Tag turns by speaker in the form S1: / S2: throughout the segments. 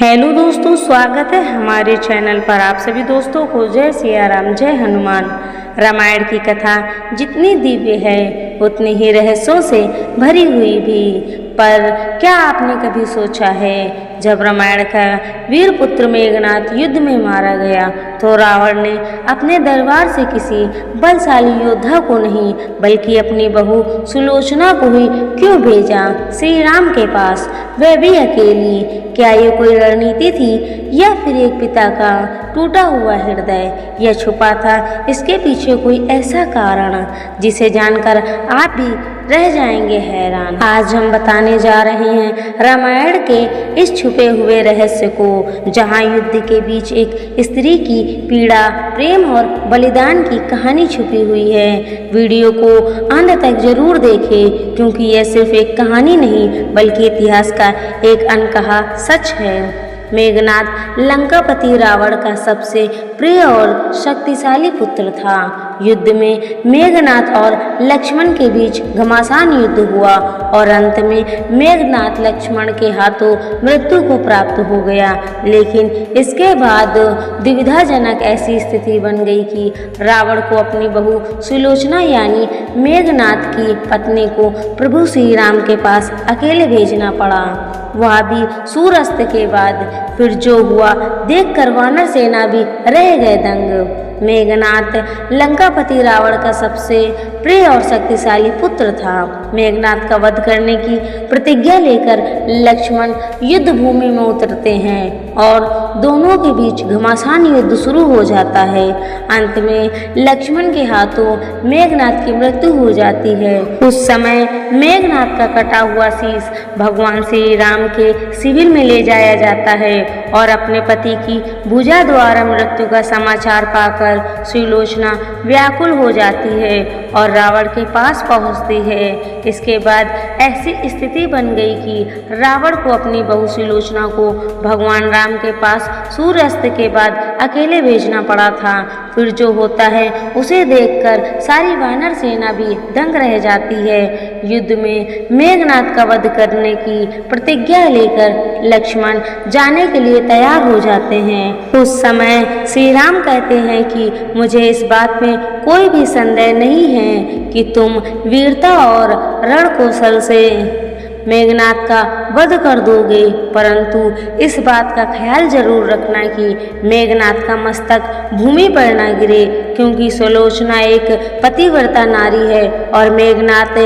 S1: Hello दोस्तों, स्वागत है हमारे चैनल पर। आप सभी दोस्तों को जय सिया राम, जय हनुमान। रामायण की कथा जितनी दिव्य है उतनी ही रहस्यों से भरी हुई भी। पर क्या आपने कभी सोचा है, जब रामायण का वीर पुत्र मेघनाथ युद्ध में मारा गया तो रावण ने अपने दरबार से किसी बलशाली योद्धा को नहीं बल्कि अपनी बहू सुलोचना को ही क्यों भेजा श्री राम के पास, वह भी अकेली? क्या ये कोई रणनीति थी या फिर एक पिता का टूटा हुआ हृदय यह छुपा था? इसके पीछे कोई ऐसा कारण जिसे जानकर आप भी रह जाएंगे हैरान। आज हम बताने जा रहे हैं रामायण के इस छुपे हुए रहस्य को, जहां युद्ध के बीच एक स्त्री की पीड़ा, प्रेम और बलिदान की कहानी छुपी हुई है। वीडियो को अंत तक जरूर देखें, क्योंकि यह सिर्फ एक कहानी नहीं बल्कि इतिहास का एक अनकहा सच है। मेघनाथ लंकापति रावण का सबसे प्रिय और शक्तिशाली पुत्र था। युद्ध में मेघनाथ और लक्ष्मण के बीच घमासान युद्ध हुआ और अंत में मेघनाथ लक्ष्मण के हाथों मृत्यु को प्राप्त हो गया। लेकिन इसके बाद दुविधाजनक ऐसी स्थिति बन गई कि रावण को अपनी बहू सुलोचना यानी मेघनाथ की पत्नी को प्रभु श्री राम के पास अकेले भेजना पड़ा, वह भी सूर्यास्त के बाद। फिर जो हुआ देखकर वानर सेना भी रह गए दंग। मेघनाथ लंकापति रावण का सबसे प्रिय और शक्तिशाली पुत्र था। मेघनाथ का वध करने की प्रतिज्ञा लेकर लक्ष्मण युद्ध भूमि में उतरते हैं और दोनों के बीच घमासान युद्ध शुरू हो जाता है। अंत में लक्ष्मण के हाथों मेघनाथ की मृत्यु हो जाती है। उस समय मेघनाथ का कटा हुआ शीश भगवान श्री राम के शिविर में ले जाया जाता है और अपने पति की भुजा द्वारा मृत्यु का समाचार पाकर सुलोचना व्याकुल हो जाती है और रावण के पास पहुंचती है। इसके बाद ऐसी स्थिति बन गई कि रावण को अपनी बहू सुलोचना को भगवान राम के पास सूर्यास्त के बाद अकेले भेजना पड़ा था। फिर जो होता है उसे देखकर सारी वानर सेना भी दंग रह जाती है। युद्ध में मेघनाथ का वध करने की प्रतिज्ञा लेकर लक्ष्मण जाने के लिए तैयार हो जाते हैं। उस समय श्री राम कहते हैं कि मुझे इस बात में कोई भी संदेह नहीं है कि तुम वीरता और रण कौशल से मेघनाथ का वध कर दोगे, परंतु इस बात का ख्याल जरूर रखना कि मेघनाथ का मस्तक भूमि पर न गिरे, क्योंकि सुलोचना एक पतिव्रता नारी है और मेघनाथ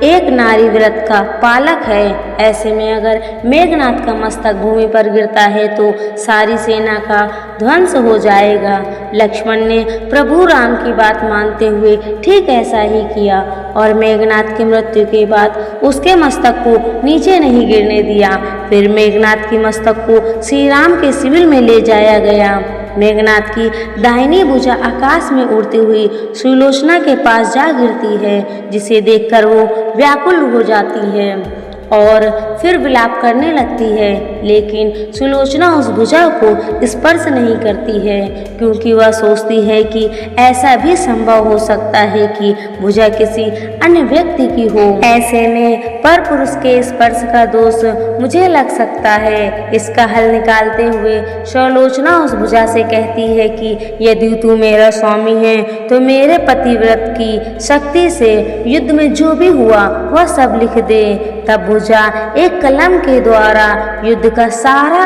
S1: एक नारी व्रत का पालक है। ऐसे में अगर मेघनाथ का मस्तक भूमि पर गिरता है तो सारी सेना का ध्वंस हो जाएगा। लक्ष्मण ने प्रभु राम की बात मानते हुए ठीक ऐसा ही किया और मेघनाथ की मृत्यु के बाद उसके मस्तक को नीचे नहीं गिरने दिया। फिर मेघनाथ की मस्तक को श्री राम के शिविर में ले जाया गया। मेघनाथ की दाहिनी भुजा आकाश में उड़ती हुई सुलोचना के पास जा गिरती है, जिसे देखकर वो व्याकुल हो जाती है और फिर विलाप करने लगती है। लेकिन सुलोचना उस भुजा को स्पर्श नहीं करती है, क्योंकि वह सोचती है कि ऐसा भी संभव हो सकता है कि भुजा किसी अन्य व्यक्ति की हो। ऐसे में पर पुरुष के स्पर्श का दोष मुझे लग सकता है। इसका हल निकालते हुए सुलोचना उस भुजा से कहती है कि यदि तू मेरा स्वामी है तो मेरे पतिव्रत की शक्ति से युद्ध में जो भी हुआ वह सब लिख दे। तब भुजा एक कलम के द्वारा युद्ध का सारा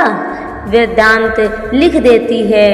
S1: वेदांत लिख देती है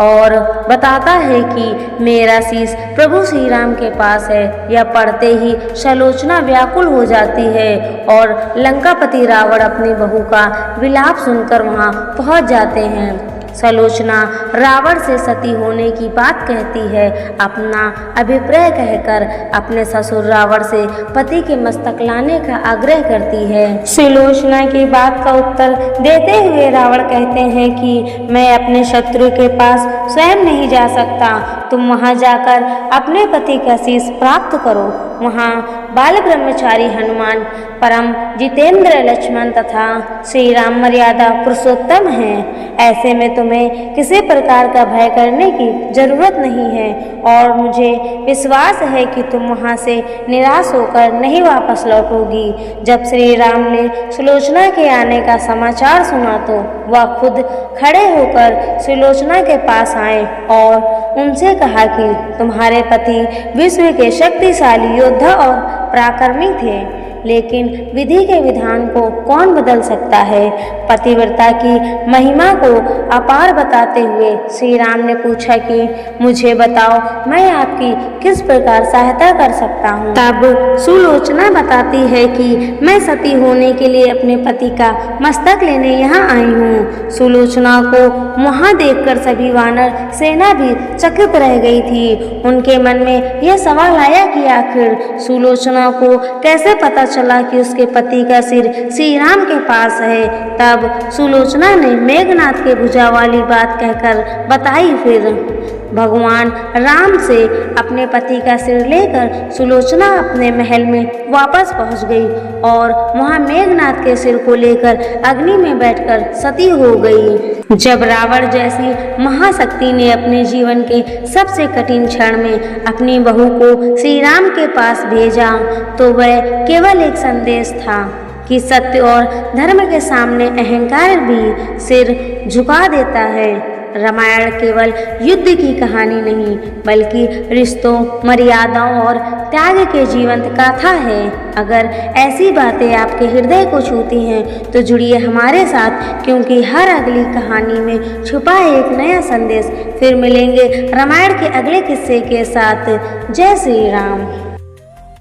S1: और बताता है कि मेरा शीश प्रभु श्री राम के पास है। यह पढ़ते ही सुलोचना व्याकुल हो जाती है और लंकापति रावण अपनी बहू का विलाप सुनकर वहां पहुंच जाते हैं। सुलोचना रावण से सती होने की बात कहती है। अपना अभिप्राय कहकर अपने ससुर रावण से पति के मस्तक लाने का आग्रह करती है। सुलोचना की बात का उत्तर देते हुए रावण कहते हैं कि मैं अपने शत्रु के पास स्वयं नहीं जा सकता, तुम वहां जाकर अपने पति का शीश प्राप्त करो। वहां बाल ब्रह्मचारी हनुमान परम जितेंद्र लक्ष्मण तथा श्री राम मर्यादा पुरुषोत्तम हैं। ऐसे में तुम्हें किसी प्रकार का भय करने की जरूरत नहीं है और मुझे विश्वास है कि तुम वहाँ से निराश होकर नहीं वापस लौटोगी। जब श्री राम ने सुलोचना के आने का समाचार सुना तो वह खुद खड़े होकर सुलोचना के पास आए और उनसे कहा कि तुम्हारे पति विश्व के शक्तिशाली योद्धा और पराक्रमी थे, लेकिन विधि के विधान को कौन बदल सकता है। पतिव्रता की महिमा को अपार बताते हुए श्री राम ने पूछा कि मुझे बताओ मैं आपकी किस प्रकार सहायता कर सकता हूँ। तब सुलोचना बताती है कि मैं सती होने के लिए अपने पति का मस्तक लेने यहाँ आई हूँ। सुलोचना को वहाँ देखकर सभी वानर सेना भी चकित रह गई थी। उनके मन में यह सवाल आया कि आखिर सुलोचना को कैसे पता चला कि उसके पति का सिर श्री राम के पास है। तब सुलोचना ने मेघनाथ के भुजा वाली बात कहकर बताई। फिर भगवान राम से अपने पति का सिर लेकर सुलोचना अपने महल में वापस पहुंच गई और वहां मेघनाथ के सिर को लेकर अग्नि में बैठकर सती हो गई। जब रावण जैसी महाशक्ति ने अपने जीवन के सबसे कठिन क्षण में अपनी बहू को श्री राम के पास भेजा तो वह केवल एक संदेश था कि सत्य और धर्म के सामने अहंकार भी सिर झुका देता है। रामायण केवल युद्ध की कहानी नहीं बल्कि रिश्तों, मर्यादाओं और त्याग के जीवंत गाथा है। अगर ऐसी बातें आपके हृदय को छूती हैं तो जुड़िए हमारे साथ, क्योंकि हर अगली कहानी में छुपा है एक नया संदेश। फिर मिलेंगे रामायण के अगले किस्से के साथ। जय श्री राम।